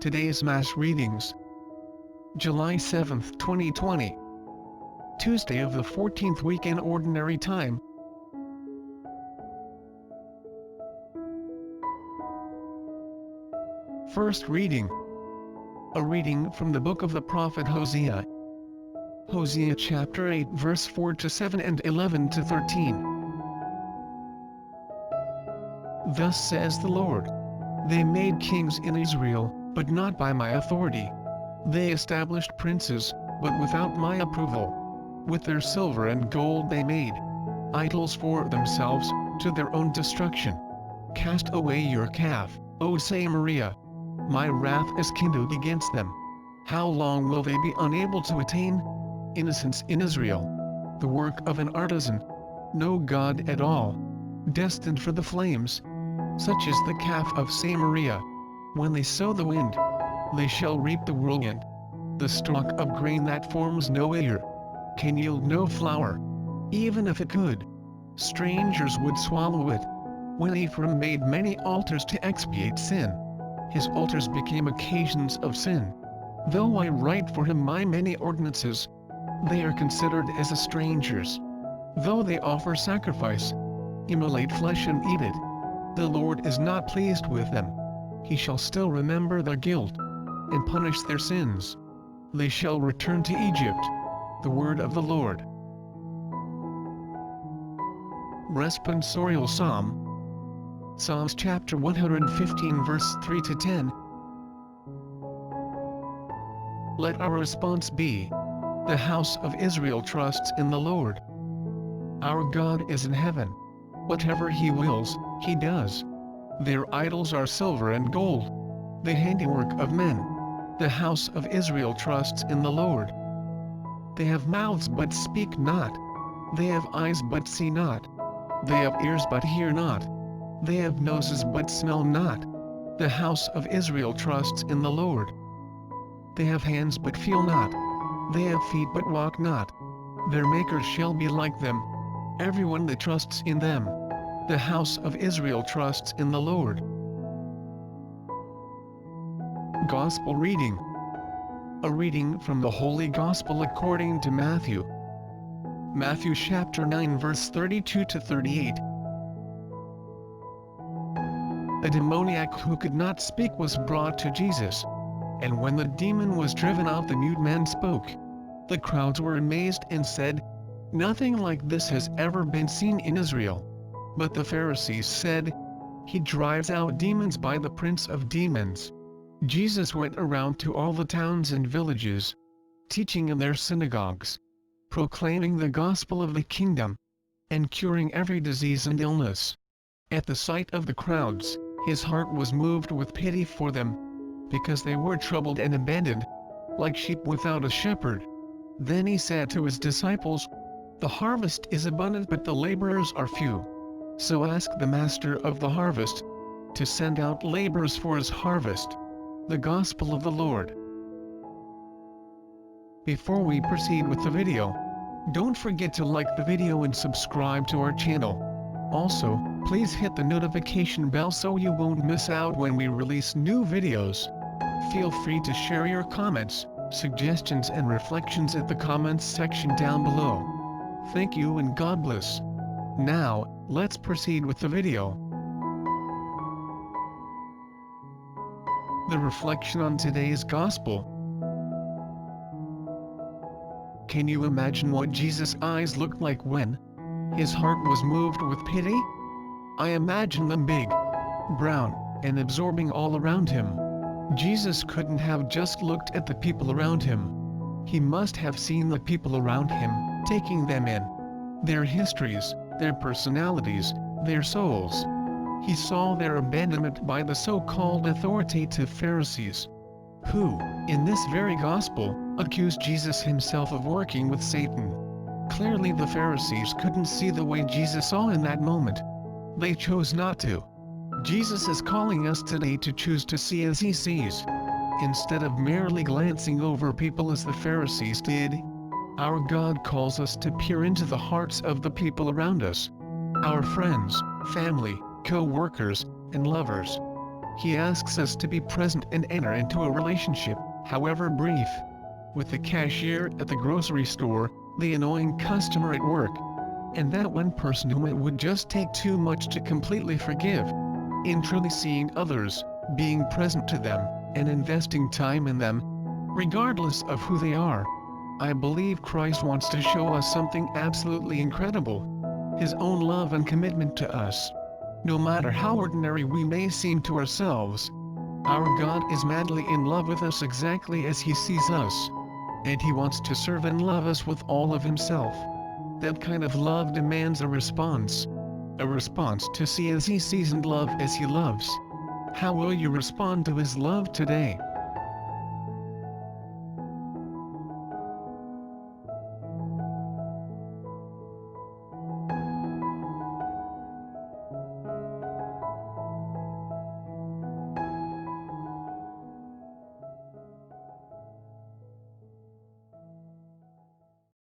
Today's Mass readings. July 7, 2020. Tuesday of the 14th week in Ordinary Time. First reading. A reading from the book of the prophet Hosea. Hosea chapter 8 verse 4 to 7 and 11 to 13. Thus says the Lord. They made kings in Israel, but not by my authority. They established princes, but without my approval. With their silver and gold they made idols for themselves, to their own destruction. Cast away your calf, O Samaria. My wrath is kindled against them. How long will they be unable to attain innocence in Israel? The work of an artisan. No God at all. Destined for the flames. Such is the calf of Samaria. When they sow the wind, they shall reap the whirlwind. The stalk of grain that forms no ear can yield no flour. Even if it could, strangers would swallow it. When Ephraim made many altars to expiate sin, his altars became occasions of sin. Though I write for him my many ordinances, they are considered as strangers. Though they offer sacrifice, immolate flesh and eat it, the Lord is not pleased with them. He shall still remember their guilt, and punish their sins. They shall return to Egypt. The word of the Lord. Responsorial Psalm. Psalms chapter 115 verse 3 to 10. Let our response be, the house of Israel trusts in the Lord. Our God is in heaven. Whatever he wills, he does. Their idols are silver and gold, the handiwork of men. The house of Israel trusts in the Lord. They have mouths but speak not. They have eyes but see not. They have ears but hear not. They have noses but smell not. The house of Israel trusts in the Lord. They have hands but feel not. They have feet but walk not. Their makers shall be like them, everyone that trusts in them. The house of Israel trusts in the Lord. Gospel reading. A reading from the Holy Gospel according to Matthew. Matthew chapter 9 verse 32 to 38. A demoniac who could not speak was brought to Jesus. And when the demon was driven out, the mute man spoke. The crowds were amazed and said, "Nothing like this has ever been seen in Israel." But the Pharisees said, "He drives out demons by the prince of demons." Jesus went around to all the towns and villages, teaching in their synagogues, proclaiming the gospel of the kingdom, and curing every disease and illness. At the sight of the crowds, his heart was moved with pity for them, because they were troubled and abandoned, like sheep without a shepherd. Then he said to his disciples, "The harvest is abundant but the laborers are few. So ask the master of the harvest to send out laborers for his harvest." The Gospel of the Lord. Before we proceed with the video, don't forget to like the video and subscribe to our channel. Also, please hit the notification bell so you won't miss out when we release new videos. Feel free to share your comments, suggestions and reflections at the comments section down below. Thank you and God bless. Now, let's proceed with the video. The reflection on today's Gospel. Can you imagine what Jesus' eyes looked like when his heart was moved with pity? I imagine them big, brown, and absorbing all around him. Jesus couldn't have just looked at the people around him. He must have seen the people around him, taking them in. Their histories, their personalities, their souls. He saw their abandonment by the so-called authoritative Pharisees, who, in this very gospel, accused Jesus himself of working with Satan. Clearly the Pharisees couldn't see the way Jesus saw in that moment. They chose not to. Jesus is calling us today to choose to see as he sees, instead of merely glancing over people as the Pharisees did. Our God calls us to peer into the hearts of the people around us, our friends, family, co-workers, and lovers. He asks us to be present and enter into a relationship, however brief. With the cashier at the grocery store, the annoying customer at work, and that one person whom it would just take too much to completely forgive. In truly seeing others, being present to them, and investing time in them, regardless of who they are. I believe Christ wants to show us something absolutely incredible. His own love and commitment to us. No matter how ordinary we may seem to ourselves, our God is madly in love with us exactly as He sees us. And He wants to serve and love us with all of Himself. That kind of love demands a response. A response to see as He sees and love as He loves. How will you respond to His love today?